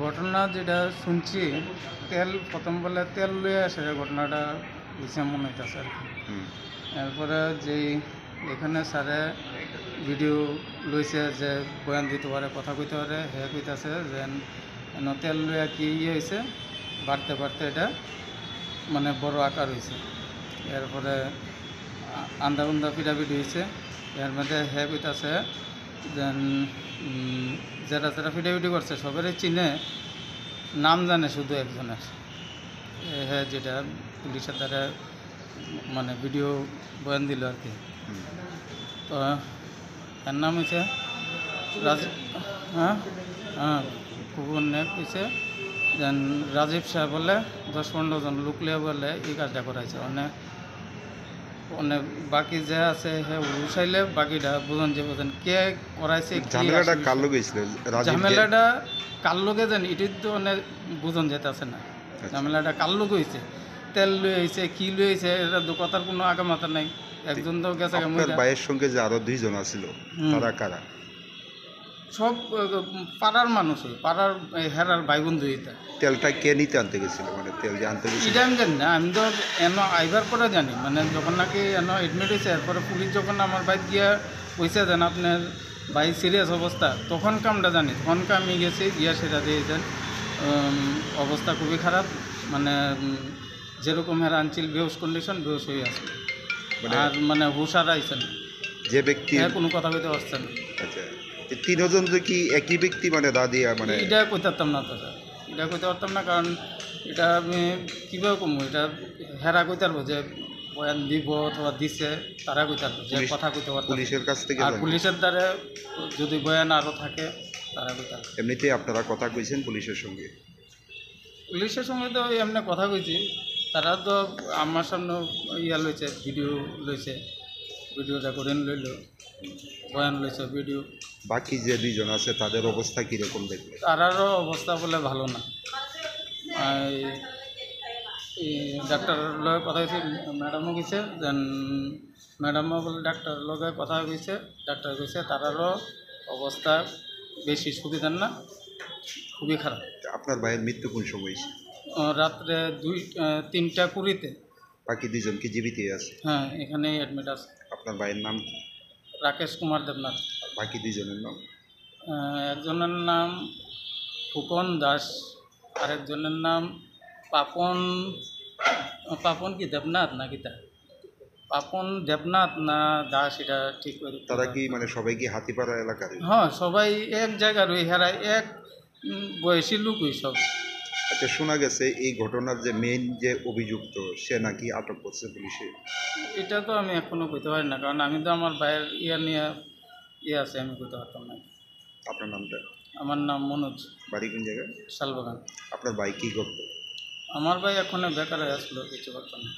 ঘটনা যেটা শুনছি, প্রথম বলে তেল লইয়া আসে ঘটনাটা হয়েছে মনে হইতেছে আর কি। হুম। এরপরে যেই এখানে স্যারে ভিডিও লইছে যে বয়ান দিতে পারে, কথা কইতে পারে, হ্যাঁ কইতাছে যে তেল লইয়া কি হয়েছে, বাড়তে বাড়তে এটা মানে বড় আকার হয়েছে। এরপরে আন্দা উন্দা পিটাপিটি হয়েছে। এর মধ্যে হ্যাঁ কইতাছে যে যারা যারা পিটাপিটি করছে সবারই চিনে, নাম জানে শুধু একজনের, হ্যাঁ, যেটা পুলিশের দ্বারা মানে ভিডিও বয়ান দিল আর কি। তো এর নাম হয়েছে হ্যাঁ হ্যাঁ কুকুর নেক হয়েছে যেন রাজীব সাহেব বলে 10-15 জন লোক লিয়ে বলে এই কাজটা করাইছে। অনেক বাকি যে আছে হ্যাঁ উঠাইলে বাকিটা বুঝন যে বুঝেন কে করাইছে। ঝামেলাটা কার লগে হইছিল? ঝামেলাটা কার লগে জানি এটি তো অনেক বুঝন যেতেছে না। ঝামেলাটা কার লগে হয়েছে, তেল লয়ে হয়েছে, কি লয়ে হয়েছে, এটা তো কথার কোনো আগামাথা নাই। একজন তো গেছে আপনার ভাইয়ের সঙ্গে যে আরো 2 জন আছিল, তারা কারা? সব পাড়ার মানুষই, পাড়ার হেরার ভাই বন্ধু। এটা তেলটা কে নিতে আনতে গেছিল? মানে তেল যে আনতে গেছিল এটা আমি জানি না, আমি তো এনো আইবার পরে জানি, মানে যখন নাকি এনো এডমিট হয়েছে, এরপরে পুলিশ যখন আমার বাইক গিয়া কইছে যেন আপনার ভাই সিরিয়াস অবস্থা, তখন কামটা জানি। তখনকে আমি গেছি, গিয়া সেটা দিয়েছেন অবস্থা খুবই খারাপ, মানে যেরকম হেরা আনছিল বেহুশ কন্ডিশন, বেহুশ হয়ে আছে। আর মানে হুশার আইছে না, যে ব্যক্তি কোনো কথা কইতে পারছে না। আচ্ছা, এই 3 জন যে কি একই ব্যক্তি, মানে দাদিয়া, মানে এটা কইতে পারতাম না তো স্যার, এটা কইতে পারতাম না, কারণ এটা আমি কীভাবে কমবো, এটা হেরা কইতে পারবো যে বয়ান দিব অথবা দিছে, তারা কইতে পারবো যে কথা কইতে পারবো পুলিশের কাছ থেকে। আর পুলিশের দ্বারা যদি বয়ান আরও থাকে তারা কইতে পারবো। এমনিতেই আপনারা কথা কইছেন পুলিশের সঙ্গে? পুলিশের সঙ্গে তো এমনি কথা কইছি, তারা তো আমার সামনে ইয়া লইছে, ভিডিও লইছে, ভিডিও রেকর্ডিং লইল, বয়ান লইছে, ভিডিও। বাকি যে 2 জন আছে তাদের অবস্থা কীরকম দেখলে? তারারও অবস্থা বলে ভালো না। ডাক্তার লগে কথা হয়েছে, ম্যাডামও গেছে, দেন ম্যাডামও বলে ডাক্তার লগে কথা কইছে, ডাক্তার কইছে তারারও অবস্থা বেশি সুবিধার না, খুবই খারাপ। আপনার ভাইয়ের মৃত্যু কোন সময় হয়েছে? রাত্রে 3টা 20-তে। বাকি 2 জন কি জীবিতই আছে? হ্যাঁ, এখানেই অ্যাডমিট আছে। আপনার ভাইয়ের নাম কি? রাকেশ কুমার দেবনাথ। বাকি 2 জনের নাম? একজনের নাম ফুকন দাস, আরেকজনের নাম পাপন পাপন কি দেবনাথ না কিতা, পাপন দেবনাথ না দাস, এটা ঠিক করে। তারা কি মানে সবাই কি হাতিপাড়া এলাকার? হ্যাঁ, সবাই এক জায়গার, ওই হেরা এক বয়সী লোক ওই সব। আচ্ছা, শোনা গেছে এই ঘটনার যে মেইন যে অভিযুক্ত, সে নাকি আটক করছে পুলিশে। এটা তো আমি এখনো কইতে পারি না, কারণ আমি তো আমার ভাইয়ের নিয়ে আছে, আমি কইতে পারতাম না। আপনার নামটা? আমার নাম মনোজ। বাড়ি কোন জায়গায়? শালবাগান। আপনার ভাই কী করতো? আমার ভাই এখনো বেকার আসলো, কিছু করতাম না।